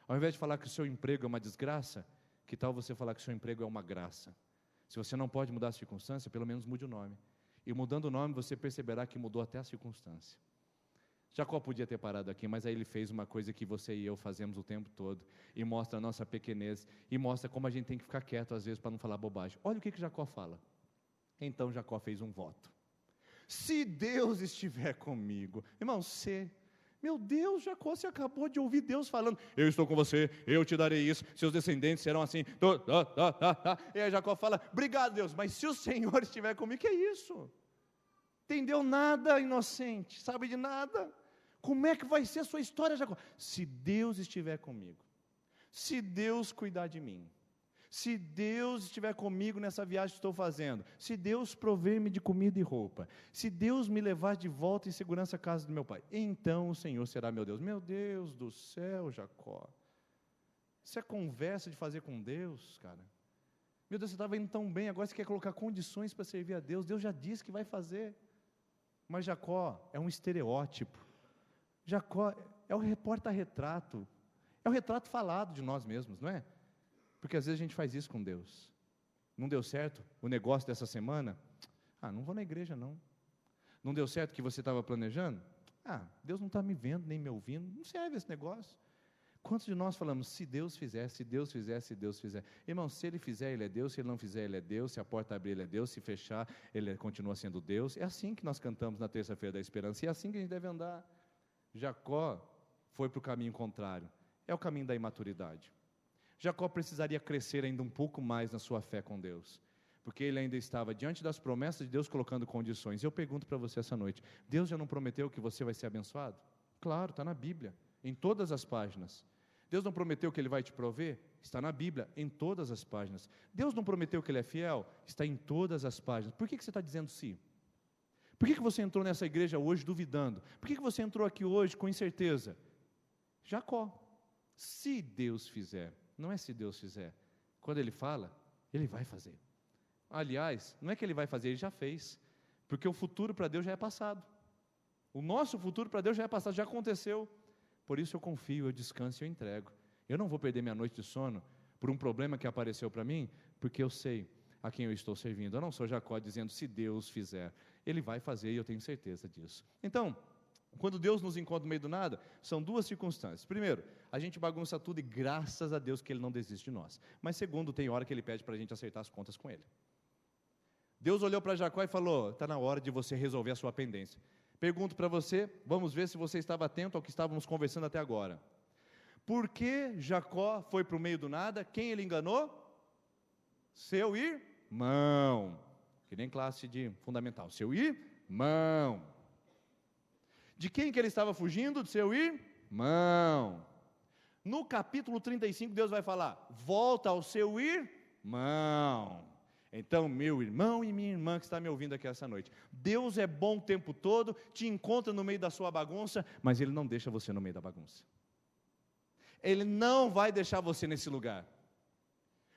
Ao invés de falar que o seu emprego é uma desgraça, que tal você falar que o seu emprego é uma graça? Se você não pode mudar a circunstância, pelo menos mude o nome. E mudando o nome, você perceberá que mudou até a circunstância. Jacó podia ter parado aqui, mas aí ele fez uma coisa que você e eu fazemos o tempo todo, e mostra a nossa pequenez, e mostra como a gente tem que ficar quieto às vezes para não falar bobagem. Olha o que Jacó fala. Então Jacó fez um voto: se Deus estiver comigo. Irmão, meu Deus, Jacó, você acabou de ouvir Deus falando: eu estou com você, eu te darei isso, seus descendentes serão assim. E aí Jacó fala: obrigado, Deus, mas se o Senhor estiver comigo, que é isso? Entendeu nada, inocente, sabe de nada. Como é que vai ser a sua história, Jacó? Se Deus estiver comigo, se Deus cuidar de mim, se Deus estiver comigo nessa viagem que estou fazendo, se Deus prover-me de comida e roupa, se Deus me levar de volta em segurança à casa do meu pai, então o Senhor será meu Deus. Meu Deus do céu, Jacó, isso é conversa de fazer com Deus, cara. Meu Deus, você estava indo tão bem, agora você quer colocar condições para servir a Deus. Deus já disse que vai fazer. Mas Jacó é um estereótipo. Jacó é o reporta-retrato, é o retrato falado de nós mesmos, não é? Porque às vezes a gente faz isso com Deus. Não deu certo o negócio dessa semana? Não vou na igreja não. Não deu certo o que você estava planejando? Deus não está me vendo, nem me ouvindo, não serve esse negócio. Quantos de nós falamos: se Deus fizer, se Deus fizer, se Deus fizer? Irmão, se Ele fizer, Ele é Deus; se Ele não fizer, Ele é Deus; se a porta abrir, Ele é Deus; se fechar, Ele continua sendo Deus. É assim que nós cantamos na terça-feira da esperança, e é assim que a gente deve andar. Jacó foi para o caminho contrário, é o caminho da imaturidade. Jacó precisaria crescer ainda um pouco mais na sua fé com Deus, porque ele ainda estava diante das promessas de Deus, colocando condições. Eu pergunto para você essa noite: Deus já não prometeu que você vai ser abençoado? Claro, está na Bíblia, em todas as páginas. Deus não prometeu que Ele vai te prover? Está na Bíblia, em todas as páginas. Deus não prometeu que Ele é fiel? Está em todas as páginas. Por que você está dizendo sim? Por que você entrou nessa igreja hoje duvidando? Por que você entrou aqui hoje com incerteza? Jacó, se Deus fizer, não é se Deus fizer. Quando Ele fala, Ele vai fazer. Aliás, não é que Ele vai fazer, Ele já fez. Porque o futuro para Deus já é passado. O nosso futuro para Deus já é passado, já aconteceu. Por isso eu confio, eu descanso e eu entrego. Eu não vou perder minha noite de sono por um problema que apareceu para mim, porque eu sei a quem eu estou servindo. Eu não sou Jacó dizendo: se Deus fizer, Ele vai fazer, e eu tenho certeza disso. Então, quando Deus nos encontra no meio do nada, são duas circunstâncias. Primeiro, a gente bagunça tudo, e graças a Deus que Ele não desiste de nós. Mas segundo, tem hora que Ele pede para a gente acertar as contas com Ele. Deus olhou para Jacó e falou: está na hora de você resolver a sua pendência. Pergunto para você, vamos ver se você estava atento ao que estávamos conversando até agora. Por que Jacó foi para o meio do nada? Quem ele enganou? Seu irmão. Que nem classe de fundamental. Seu irmão. De quem que ele estava fugindo? De seu irmão. No capítulo 35, Deus vai falar: volta ao seu irmão. Então, meu irmão e minha irmã que está me ouvindo aqui essa noite, Deus é bom o tempo todo, te encontra no meio da sua bagunça, mas Ele não deixa você no meio da bagunça. Ele não vai deixar você nesse lugar.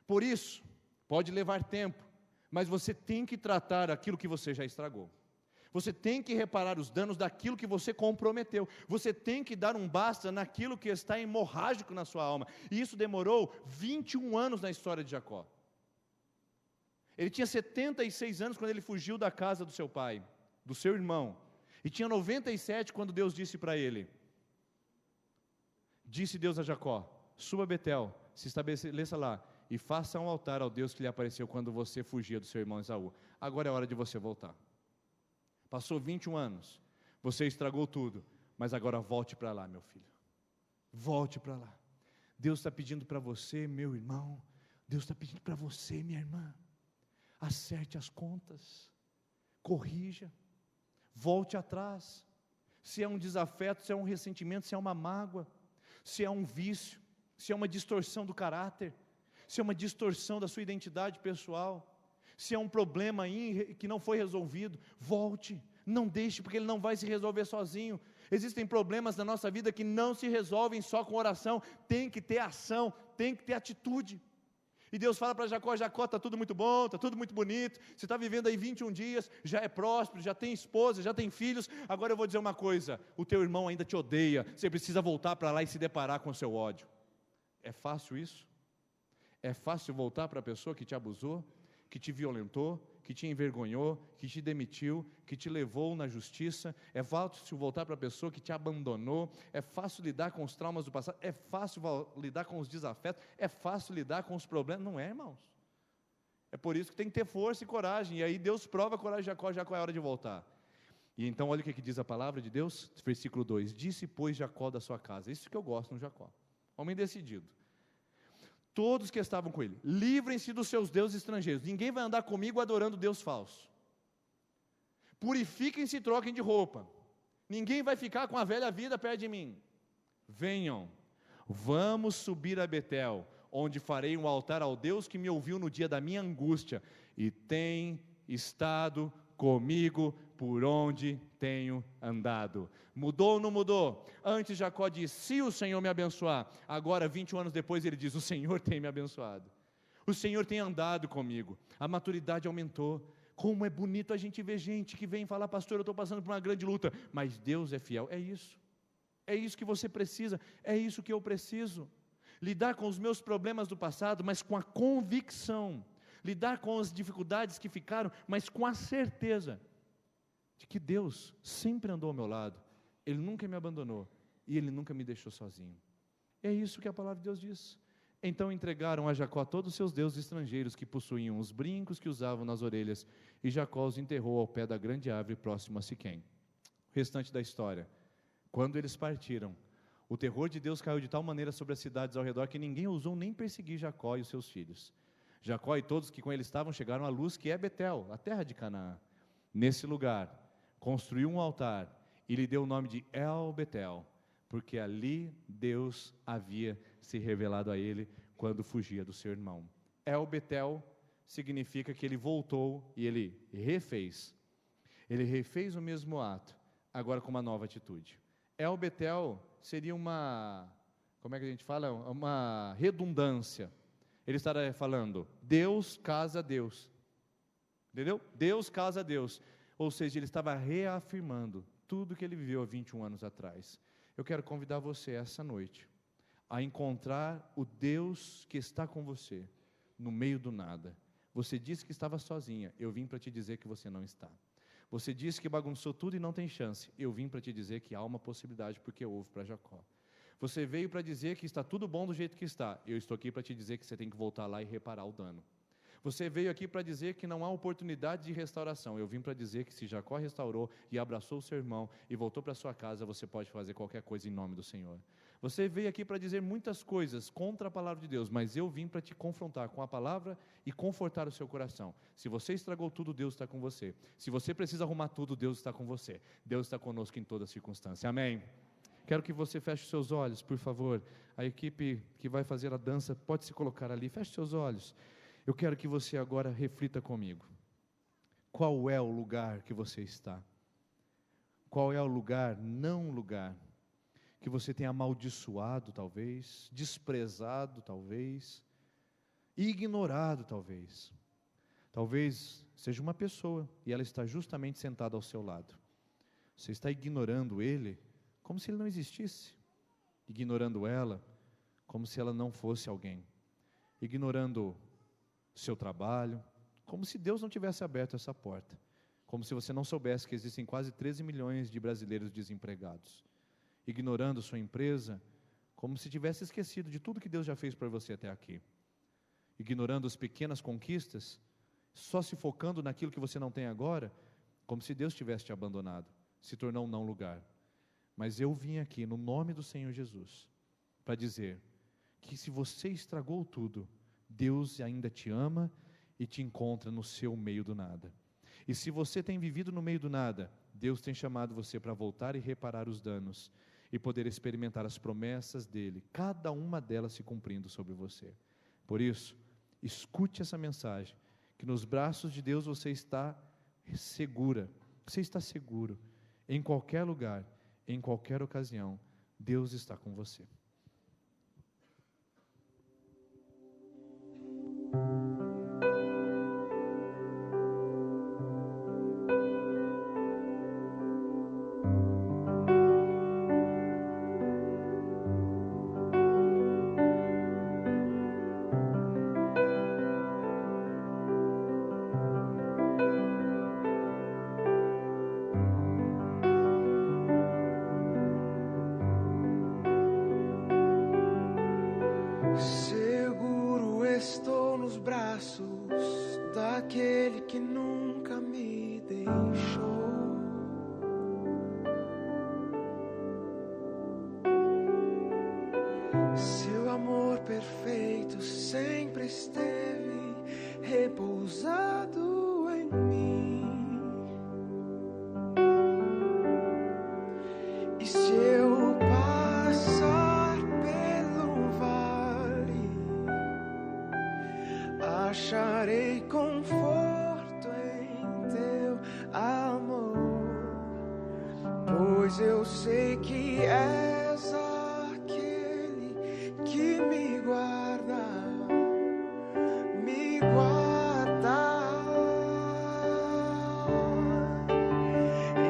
Por isso, pode levar tempo, mas você tem que tratar aquilo que você já estragou. Você tem que reparar os danos daquilo que você comprometeu. Você tem que dar um basta naquilo que está hemorrágico na sua alma. E isso demorou 21 anos na história de Jacó. Ele tinha 76 anos quando ele fugiu da casa do seu pai, do seu irmão. E tinha 97 quando Deus disse para ele. Disse Deus a Jacó: suba a Betel, se estabeleça lá e faça um altar ao Deus que lhe apareceu quando você fugia do seu irmão Esaú. Agora é hora de você voltar. Passou 21 anos, você estragou tudo, mas agora volte para lá, meu filho. Volte para lá. Deus está pedindo para você, meu irmão. Deus está pedindo para você, minha irmã. Acerte as contas, corrija, volte atrás. Se é um desafeto, se é um ressentimento, se é uma mágoa, se é um vício, se é uma distorção do caráter, se é uma distorção da sua identidade pessoal, se é um problema aí que não foi resolvido, volte, não deixe, porque ele não vai se resolver sozinho. Existem problemas na nossa vida que não se resolvem só com oração, tem que ter ação, tem que ter atitude. E Deus fala para Jacó: Jacó, está tudo muito bom, está tudo muito bonito, você está vivendo aí 21 dias, já é próspero, já tem esposa, já tem filhos, agora eu vou dizer uma coisa, o teu irmão ainda te odeia, você precisa voltar para lá e se deparar com o seu ódio. É fácil isso? É fácil voltar para a pessoa que te abusou, que te violentou, que te envergonhou, que te demitiu, que te levou na justiça? É fácil voltar para a pessoa que te abandonou? É fácil lidar com os traumas do passado? É fácil lidar com os desafetos? É fácil lidar com os problemas? Não é, irmãos. É por isso que tem que ter força e coragem, e aí Deus prova a coragem de Jacó. Jacó, é hora de voltar. E então olha o que diz a palavra de Deus, versículo 2, disse pois Jacó da sua casa, isso que eu gosto no Jacó, homem decidido, todos que estavam com ele, livrem-se dos seus deuses estrangeiros, ninguém vai andar comigo adorando Deus falso, purifiquem-se e troquem de roupa, ninguém vai ficar com a velha vida perto de mim, venham, vamos subir a Betel, onde farei um altar ao Deus que me ouviu no dia da minha angústia, e tem estado comigo por onde tenho andado. Mudou ou não mudou? Antes Jacó disse, se o Senhor me abençoar, agora 21 anos depois ele diz, o Senhor tem me abençoado, o Senhor tem andado comigo, a maturidade aumentou. Como é bonito a gente ver gente que vem falar, pastor, eu estou passando por uma grande luta, mas Deus é fiel. É isso que você precisa, é isso que eu preciso, lidar com os meus problemas do passado, mas com a convicção, lidar com as dificuldades que ficaram, mas com a certeza de que Deus sempre andou ao meu lado, Ele nunca me abandonou, e Ele nunca me deixou sozinho. É isso que a palavra de Deus diz. Então entregaram a Jacó todos os seus deuses estrangeiros, que possuíam os brincos que usavam nas orelhas, e Jacó os enterrou ao pé da grande árvore próximo a Siquém. O restante da história, quando eles partiram, o terror de Deus caiu de tal maneira sobre as cidades ao redor, que ninguém ousou nem perseguir Jacó e os seus filhos. Jacó e todos que com ele estavam chegaram à luz, que é Betel, a terra de Canaã. Nesse lugar, construiu um altar e lhe deu o nome de El Betel, porque ali Deus havia se revelado a ele quando fugia do seu irmão. El Betel significa que ele voltou e ele refez o mesmo ato, agora com uma nova atitude. El Betel seria uma, como é que a gente fala? Uma redundância. Ele estará falando, Deus casa Deus, entendeu? Deus casa Deus, ou seja, ele estava reafirmando tudo que ele viveu há 21 anos atrás. Eu quero convidar você essa noite a encontrar o Deus que está com você no meio do nada. Você disse que estava sozinha, eu vim para te dizer que você não está. Você disse que bagunçou tudo e não tem chance, eu vim para te dizer que há uma possibilidade, porque houve para Jacó. Você veio para dizer que está tudo bom do jeito que está, eu estou aqui para te dizer que você tem que voltar lá e reparar o dano. Você veio aqui para dizer que não há oportunidade de restauração. Eu vim para dizer que se Jacó restaurou e abraçou o seu irmão e voltou para sua casa, você pode fazer qualquer coisa em nome do Senhor. Você veio aqui para dizer muitas coisas contra a palavra de Deus, mas eu vim para te confrontar com a palavra e confortar o seu coração. Se você estragou tudo, Deus está com você. Se você precisa arrumar tudo, Deus está com você. Deus está conosco em toda circunstância. Amém? Quero que você feche os seus olhos, por favor. A equipe que vai fazer a dança pode se colocar ali. Feche seus olhos. Eu quero que você agora reflita comigo. Qual é o lugar que você está? Qual é o lugar, não lugar, que você tem amaldiçoado talvez, desprezado talvez, ignorado talvez. Talvez seja uma pessoa e ela está justamente sentada ao seu lado. Você está ignorando ele como se ele não existisse, ignorando ela como se ela não fosse alguém, ignorando seu trabalho, como se Deus não tivesse aberto essa porta, como se você não soubesse que existem quase 13 milhões de brasileiros desempregados, ignorando sua empresa, como se tivesse esquecido de tudo que Deus já fez para você até aqui, ignorando as pequenas conquistas, só se focando naquilo que você não tem agora, como se Deus tivesse te abandonado, se tornou um não lugar. Mas eu vim aqui no nome do Senhor Jesus, para dizer que se você estragou tudo, Deus ainda te ama e te encontra no seu meio do nada. E se você tem vivido no meio do nada, Deus tem chamado você para voltar e reparar os danos e poder experimentar as promessas dele, cada uma delas se cumprindo sobre você. Por isso, escute essa mensagem, que nos braços de Deus você está segura, você está seguro, em qualquer lugar, em qualquer ocasião, Deus está com você. Daquele que nunca me deixou, seu amor perfeito sempre esteve repousado em mim. E se eu passar pelo vale, acharei conforto em teu amor, pois eu sei que és aquele que me guarda, me guarda.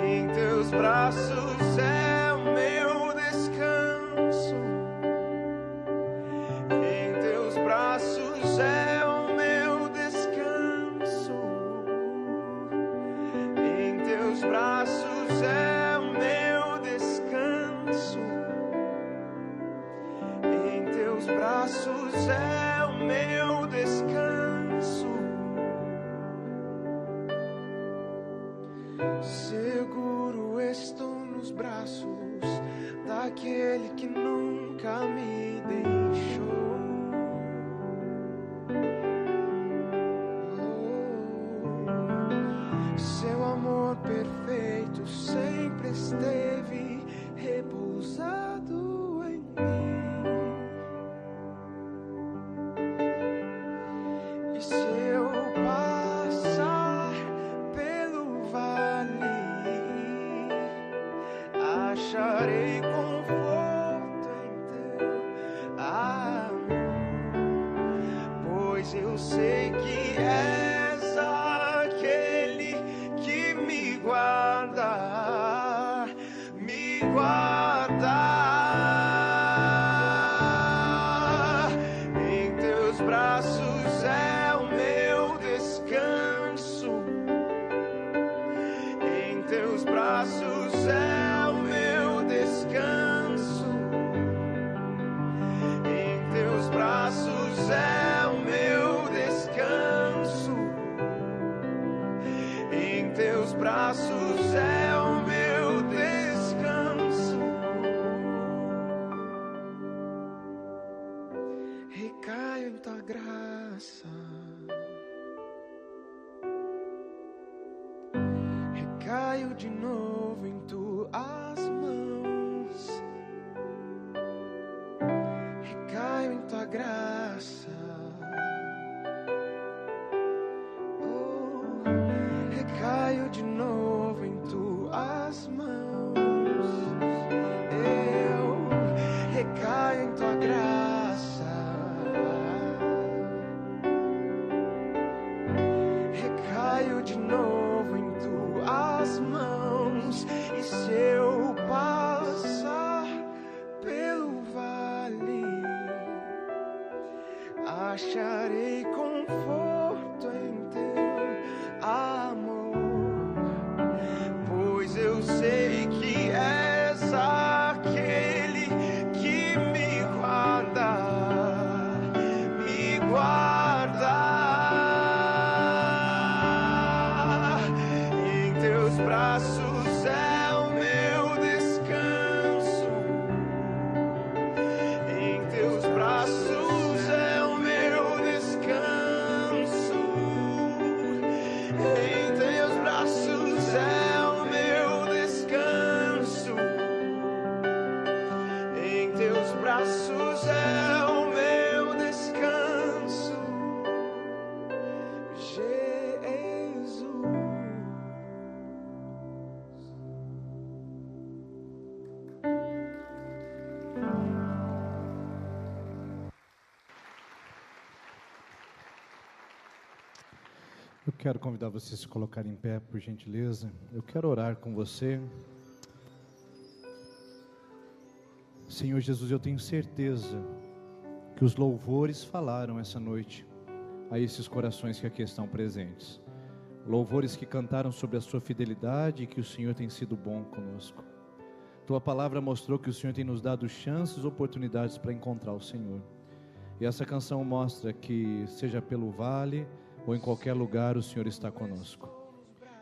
Em teus braços é o meu descanso, em teus braços é o meu descanso, em teus braços é o meu descanso, em teus braços é o meu descanso. Seguro estou nos braços daquele que nunca me deixou. Seu amor perfeito sempre esteve repousado em mim. E se eu passar pelo vale, acharei conforto em teu amor, pois eu sei que és aquele que me guarda, me guarda. Em teus braços é o meu descanso, em teus braços é o meu descanso, em teus braços é o meu descanso. acharei conforto em teu amor, pois eu sei que és aquele que me guarda, me guarda. Em teus braços é o meu descanso, em teus braços é o meu descanso, em teus braços é o meu descanso, em teus braços é o meu descanso, Jesus. Eu quero convidar você a se colocar em pé, por gentileza. Eu quero orar com você. Senhor Jesus, eu tenho certeza que os louvores falaram essa noite a esses corações que aqui estão presentes. Louvores que cantaram sobre a sua fidelidade e que o Senhor tem sido bom conosco. Tua palavra mostrou que o Senhor tem nos dado chances, oportunidades para encontrar o Senhor. E essa canção mostra que, seja pelo vale ou em qualquer lugar, o Senhor está conosco.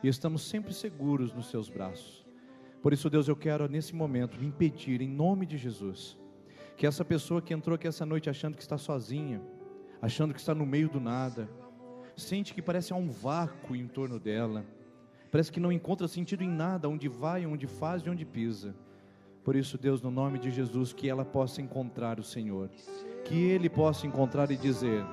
E estamos sempre seguros nos seus braços. Por isso, Deus, eu quero nesse momento me impedir, em nome de Jesus, que essa pessoa que entrou aqui essa noite achando que está sozinha, achando que está no meio do nada, sente que parece há um vácuo em torno dela, parece que não encontra sentido em nada, onde vai, onde faz e onde pisa. Por isso, Deus, no nome de Jesus, que ela possa encontrar o Senhor, que ele possa encontrar e dizer: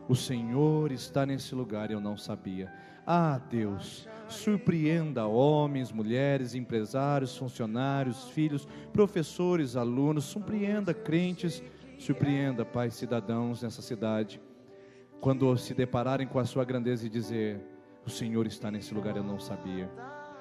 o Senhor está nesse lugar, eu não sabia. Ah, Deus, surpreenda homens, mulheres, empresários, funcionários, filhos, professores, alunos, surpreenda crentes, surpreenda, Pai, cidadãos nessa cidade, quando se depararem com a sua grandeza e dizer: o Senhor está nesse lugar, eu não sabia.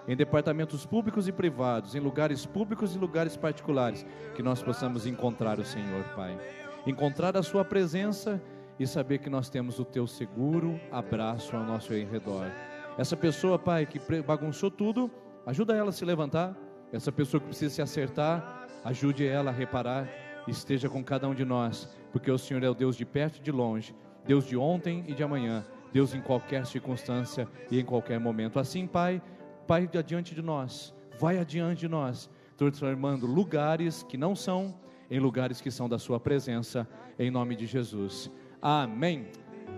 Em departamentos públicos e privados, em lugares públicos e lugares particulares, que nós possamos encontrar o Senhor, Pai, encontrar a sua presença e saber que nós temos o teu seguro abraço ao nosso redor. Essa pessoa, Pai, que bagunçou tudo, ajuda ela a se levantar. Essa pessoa que precisa se acertar, ajude ela a reparar. Esteja com cada um de nós, porque o Senhor é o Deus de perto e de longe, Deus de ontem e de amanhã, Deus em qualquer circunstância e em qualquer momento. Assim, Pai, Pai adiante de nós, vai adiante de nós, transformando lugares que não são em lugares que são da sua presença, em nome de Jesus. Amém.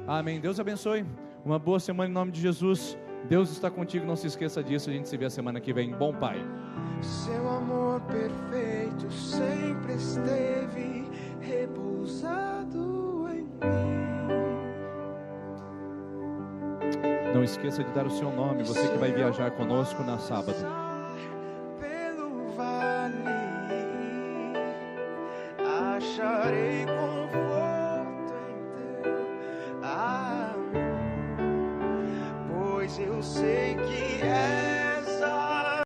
Amém. Deus abençoe. Uma boa semana em nome de Jesus. Deus está contigo, não se esqueça disso. A gente se vê a semana que vem. Bom Pai. Seu amor perfeito sempre esteve repousado em mim. Não esqueça de dar o seu nome, você que vai viajar conosco na sábado. Pelo vale acharei conforto em teu amor, pois eu sei que é